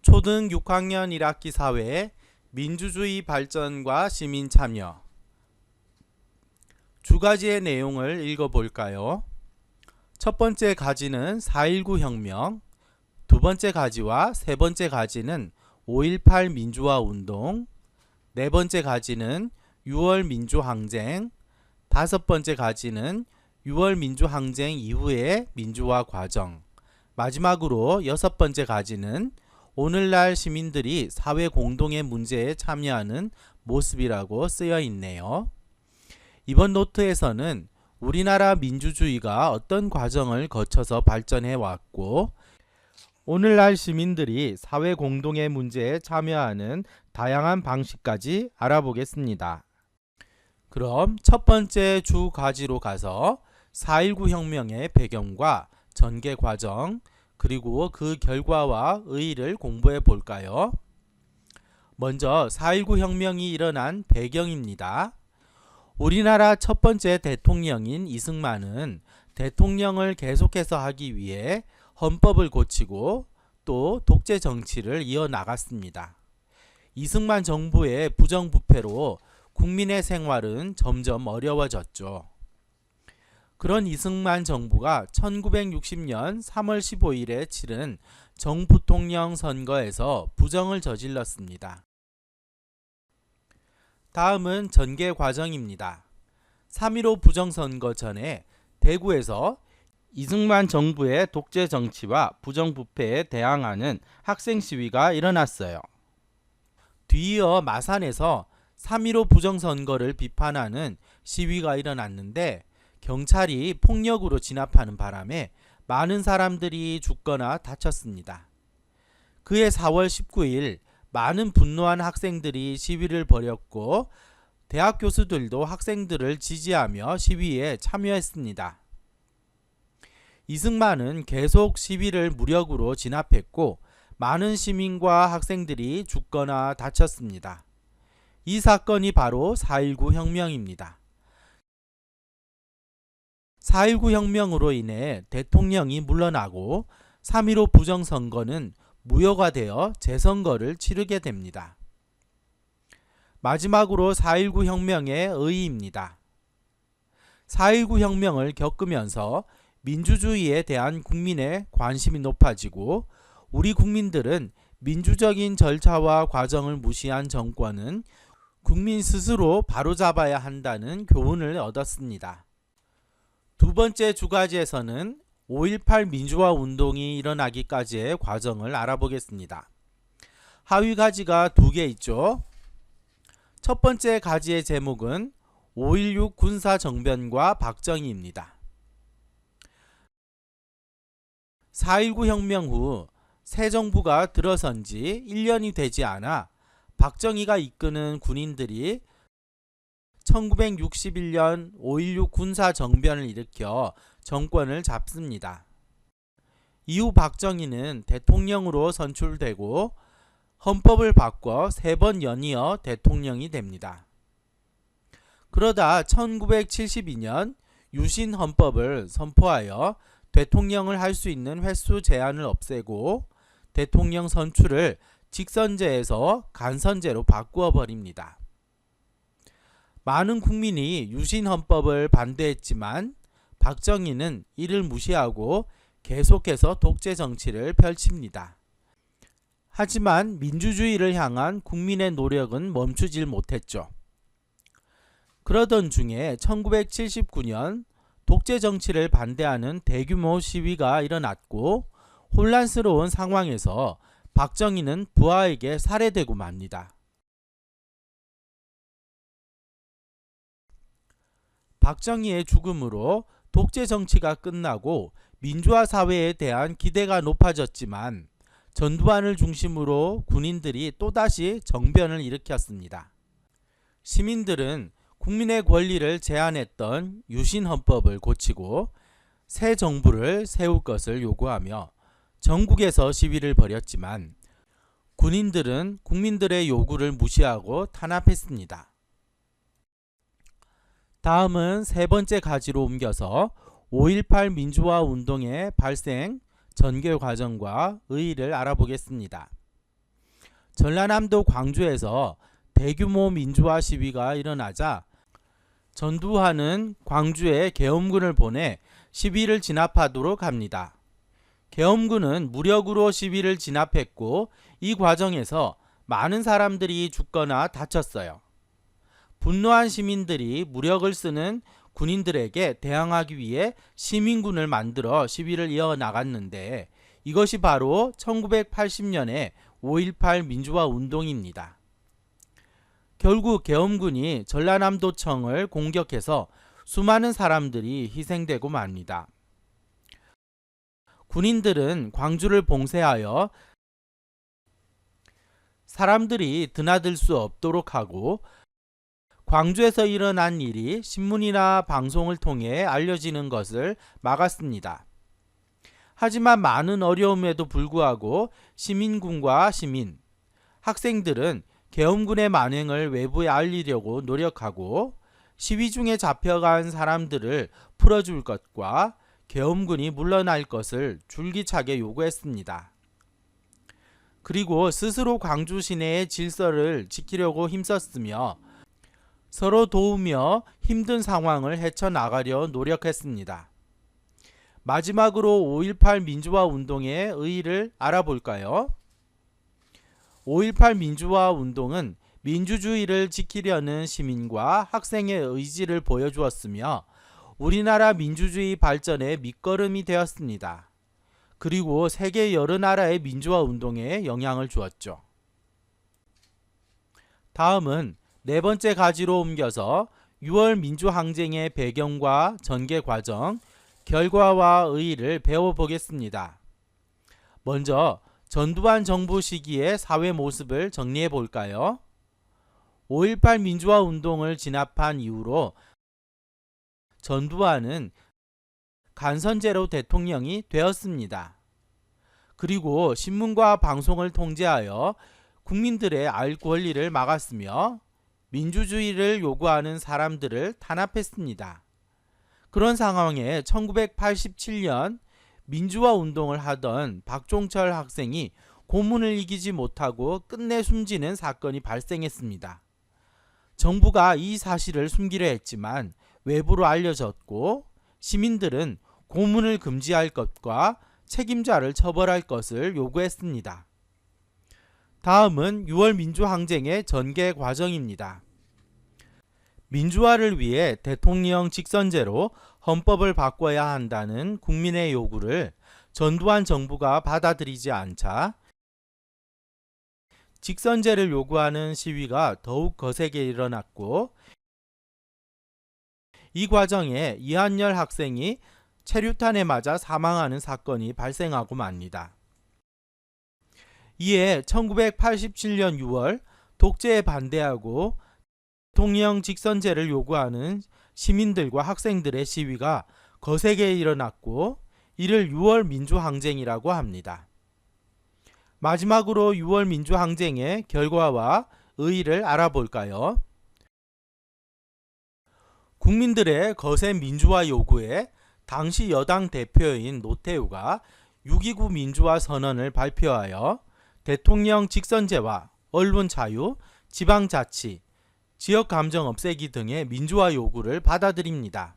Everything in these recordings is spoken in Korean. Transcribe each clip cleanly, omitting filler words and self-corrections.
초등 6학년 1학기 사회 민주주의 발전과 시민 참여 두 가지의 내용을 읽어볼까요? 첫 번째 가지는 4.19 혁명, 두 번째 가지와 세 번째 가지는 5.18 민주화 운동, 네 번째 가지는 6월 민주항쟁, 다섯 번째 가지는 6월 민주항쟁 이후의 민주화 과정, 마지막으로 여섯 번째 가지는 오늘날 시민들이 사회 공동의 문제에 참여하는 모습이라고 쓰여 있네요. 이번 노트에서는 우리나라 민주주의가 어떤 과정을 거쳐서 발전해 왔고 오늘날 시민들이 사회 공동의 문제에 참여하는 다양한 방식까지 알아보겠습니다. 그럼 첫 번째 주 과지로 가서 4.19 혁명의 배경과 전개 과정 그리고 그 결과와 의의를 공부해 볼까요? 먼저 4.19 혁명이 일어난 배경입니다. 우리나라 첫 번째 대통령인 이승만은 대통령을 계속해서 하기 위해 헌법을 고치고 또 독재 정치를 이어나갔습니다. 이승만 정부의 부정부패로 국민의 생활은 점점 어려워졌죠. 그런 이승만 정부가 1960년 3월 15일에 치른 정부통령 선거에서 부정을 저질렀습니다. 다음은 전개 과정입니다. 3.15 부정선거 전에 대구에서 이승만 정부의 독재 정치와 부정부패에 대항하는 학생 시위가 일어났어요. 뒤이어 마산에서 3.15 부정선거를 비판하는 시위가 일어났는데 경찰이 폭력으로 진압하는 바람에 많은 사람들이 죽거나 다쳤습니다. 그해 4월 19일 많은 분노한 학생들이 시위를 벌였고 대학 교수들도 학생들을 지지하며 시위에 참여했습니다. 이승만은 계속 시위를 무력으로 진압했고 많은 시민과 학생들이 죽거나 다쳤습니다. 이 사건이 바로 4.19 혁명입니다. 4.19 혁명으로 인해 대통령이 물러나고 3.15 부정선거는 무효화되어 재선거를 치르게 됩니다. 마지막으로 4.19 혁명의 의의입니다. 4.19 혁명을 겪으면서 민주주의에 대한 국민의 관심이 높아지고 우리 국민들은 민주적인 절차와 과정을 무시한 정권은 국민 스스로 바로잡아야 한다는 교훈을 얻었습니다. 두 번째 주과지에서는 5.18 민주화 운동이 일어나기까지의 과정을 알아보겠습니다. 하위 가지가 두 개 있죠. 첫 번째 가지의 제목은 5.16 군사정변과 박정희입니다. 4.19 혁명 후 새 정부가 들어선 지 1년이 되지 않아 박정희가 이끄는 군인들이 1961년 5.16 군사정변을 일으켜 정권을 잡습니다. 이후 박정희는 대통령으로 선출되고 헌법을 바꿔 3번 연이어 대통령이 됩니다. 그러다 1972년 유신 헌법을 선포하여 대통령을 할 수 있는 횟수 제한을 없애고 대통령 선출을 직선제에서 간선제로 바꾸어 버립니다. 많은 국민이 유신 헌법을 반대했지만 박정희는 이를 무시하고 계속해서 독재 정치를 펼칩니다. 하지만 민주주의를 향한 국민의 노력은 멈추질 못했죠. 그러던 중에 1979년 독재 정치를 반대하는 대규모 시위가 일어났고 혼란스러운 상황에서 박정희는 부하에게 살해되고 맙니다. 박정희의 죽음으로 독재 정치가 끝나고 민주화 사회에 대한 기대가 높아졌지만 전두환을 중심으로 군인들이 또다시 정변을 일으켰습니다. 시민들은 국민의 권리를 제한했던 유신 헌법을 고치고 새 정부를 세울 것을 요구하며 전국에서 시위를 벌였지만 군인들은 국민들의 요구를 무시하고 탄압했습니다. 다음은 세 번째 가지로 옮겨서 5.18 민주화 운동의 발생, 전개 과정과 의의를 알아보겠습니다. 전라남도 광주에서 대규모 민주화 시위가 일어나자 전두환은 광주에 계엄군을 보내 시위를 진압하도록 합니다. 계엄군은 무력으로 시위를 진압했고 이 과정에서 많은 사람들이 죽거나 다쳤어요. 분노한 시민들이 무력을 쓰는 군인들에게 대항하기 위해 시민군을 만들어 시위를 이어나갔는데 이것이 바로 1980년의 5.18 민주화 운동입니다. 결국 계엄군이 전라남도청을 공격해서 수많은 사람들이 희생되고 맙니다. 군인들은 광주를 봉쇄하여 사람들이 드나들 수 없도록 하고 광주에서 일어난 일이 신문이나 방송을 통해 알려지는 것을 막았습니다. 하지만 많은 어려움에도 불구하고 시민군과 시민, 학생들은 계엄군의 만행을 외부에 알리려고 노력하고 시위 중에 잡혀간 사람들을 풀어줄 것과 계엄군이 물러날 것을 줄기차게 요구했습니다. 그리고 스스로 광주 시내의 질서를 지키려고 힘썼으며 서로 도우며 힘든 상황을 헤쳐나가려 노력했습니다. 마지막으로 5.18 민주화 운동의 의의를 알아볼까요? 5.18 민주화 운동은 민주주의를 지키려는 시민과 학생의 의지를 보여주었으며 우리나라 민주주의 발전의 밑거름이 되었습니다. 그리고 세계 여러 나라의 민주화 운동에 영향을 주었죠. 다음은 네 번째 가지로 옮겨서 6월 민주항쟁의 배경과 전개 과정, 결과와 의의를 배워보겠습니다. 먼저 전두환 정부 시기의 사회 모습을 정리해 볼까요? 5.18 민주화 운동을 진압한 이후로 전두환은 간선제로 대통령이 되었습니다. 그리고 신문과 방송을 통제하여 국민들의 알 권리를 막았으며 민주주의를 요구하는 사람들을 탄압했습니다. 그런 상황에 1987년 민주화 운동을 하던 박종철 학생이 고문을 이기지 못하고 끝내 숨지는 사건이 발생했습니다. 정부가 이 사실을 숨기려 했지만 외부로 알려졌고 시민들은 고문을 금지할 것과 책임자를 처벌할 것을 요구했습니다. 다음은 6월 민주항쟁의 전개 과정입니다. 민주화를 위해 대통령 직선제로 헌법을 바꿔야 한다는 국민의 요구를 전두환 정부가 받아들이지 않자 직선제를 요구하는 시위가 더욱 거세게 일어났고 이 과정에 이한열 학생이 체류탄에 맞아 사망하는 사건이 발생하고 맙니다. 이에 1987년 6월 독재에 반대하고 대통령 직선제를 요구하는 시민들과 학생들의 시위가 거세게 일어났고 이를 6월 민주항쟁이라고 합니다. 마지막으로 6월 민주항쟁의 결과와 의의를 알아볼까요? 국민들의 거센 민주화 요구에 당시 여당 대표인 노태우가 6.29 민주화 선언을 발표하여 대통령 직선제와 언론 자유, 지방자치, 지역감정 없애기 등의 민주화 요구를 받아들입니다.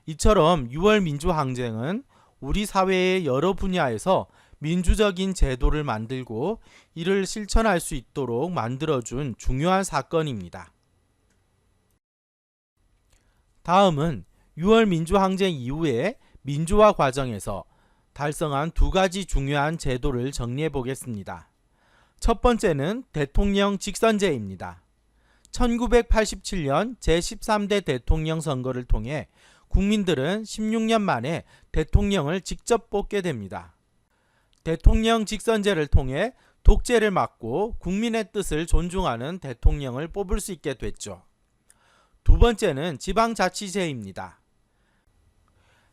이처럼 6월 민주항쟁은 우리 사회의 여러 분야에서 민주적인 제도를 만들고 이를 실천할 수 있도록 만들어준 중요한 사건입니다. 다음은 6월 민주항쟁 이후의 민주화 과정에서 달성한 두 가지 중요한 제도를 정리해 보겠습니다. 첫 번째는 대통령 직선제입니다. 1987년 제13대 대통령 선거를 통해 국민들은 16년 만에 대통령을 직접 뽑게 됩니다. 대통령 직선제를 통해 독재를 막고 국민의 뜻을 존중하는 대통령을 뽑을 수 있게 됐죠. 두 번째는 지방자치제입니다.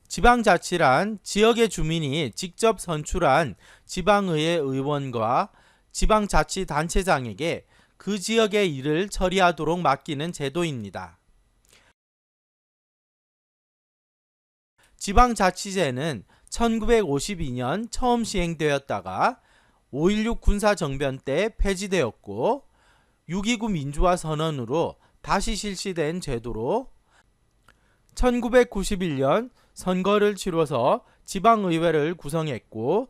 지방자치란 지역의 주민이 직접 선출한 지방의회 의원과 지방자치단체장에게 그 지역의 일을 처리하도록 맡기는 제도입니다. 지방자치제는 1952년 처음 시행되었다가 5.16 군사정변 때 폐지되었고 6.29 민주화 선언으로 다시 실시된 제도로 1991년 선거를 치러서 지방의회를 구성했고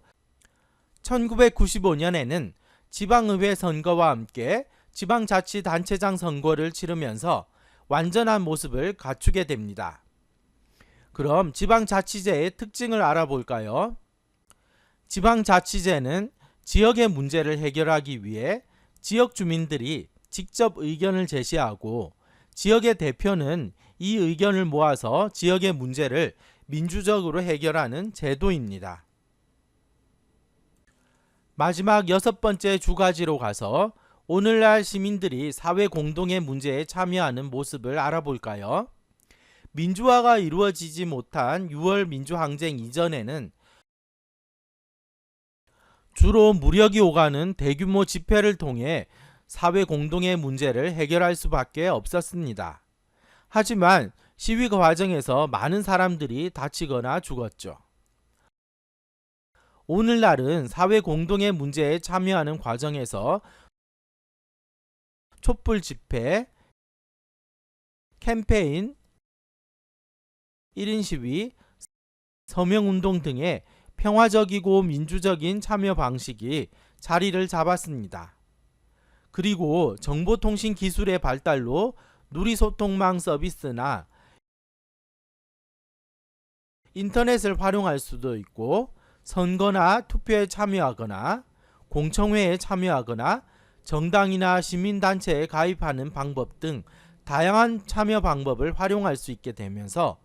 1995년에는 지방의회 선거와 함께 지방자치단체장 선거를 치르면서 완전한 모습을 갖추게 됩니다. 그럼 지방자치제의 특징을 알아볼까요? 지방자치제는 지역의 문제를 해결하기 위해 지역 주민들이 직접 의견을 제시하고 지역의 대표는 이 의견을 모아서 지역의 문제를 민주적으로 해결하는 제도입니다. 마지막 6번째 주가지로 가서 오늘날 시민들이 사회 공동의 문제에 참여하는 모습을 알아볼까요? 민주화가 이루어지지 못한 6월 민주항쟁 이전에는 주로 무력이 오가는 대규모 집회를 통해 사회 공동의 문제를 해결할 수밖에 없었습니다. 하지만 시위 과정에서 많은 사람들이 다치거나 죽었죠. 오늘날은 사회 공동의 문제에 참여하는 과정에서 촛불 집회, 캠페인, 1인 시위, 서명운동 등의 평화적이고 민주적인 참여 방식이 자리를 잡았습니다. 그리고 정보통신 기술의 발달로 누리소통망 서비스나 인터넷을 활용할 수도 있고 선거나 투표에 참여하거나 공청회에 참여하거나 정당이나 시민단체에 가입하는 방법 등 다양한 참여 방법을 활용할 수 있게 되면서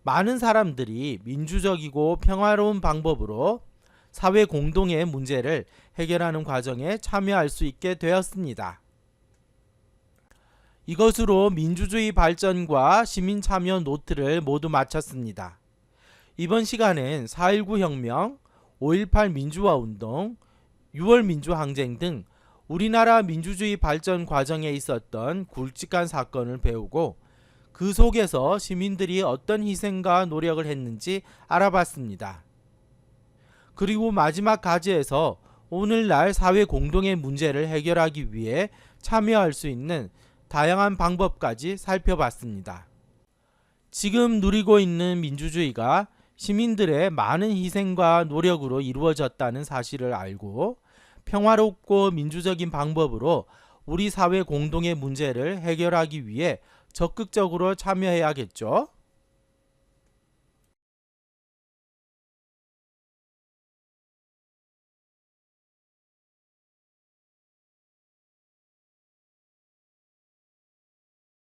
많은 사람들이 민주적이고 평화로운 방법으로 사회 공동의 문제를 해결하는 과정에 참여할 수 있게 되었습니다. 이것으로 민주주의 발전과 시민 참여 노트를 모두 마쳤습니다. 이번 시간은 4.19 혁명, 5.18 민주화 운동, 6월 민주항쟁 등 우리나라 민주주의 발전 과정에 있었던 굵직한 사건을 배우고 그 속에서 시민들이 어떤 희생과 노력을 했는지 알아봤습니다. 그리고 마지막 가지에서 오늘날 사회 공동의 문제를 해결하기 위해 참여할 수 있는 다양한 방법까지 살펴봤습니다. 지금 누리고 있는 민주주의가 시민들의 많은 희생과 노력으로 이루어졌다는 사실을 알고 평화롭고 민주적인 방법으로 우리 사회 공동의 문제를 해결하기 위해 적극적으로 참여해야겠죠.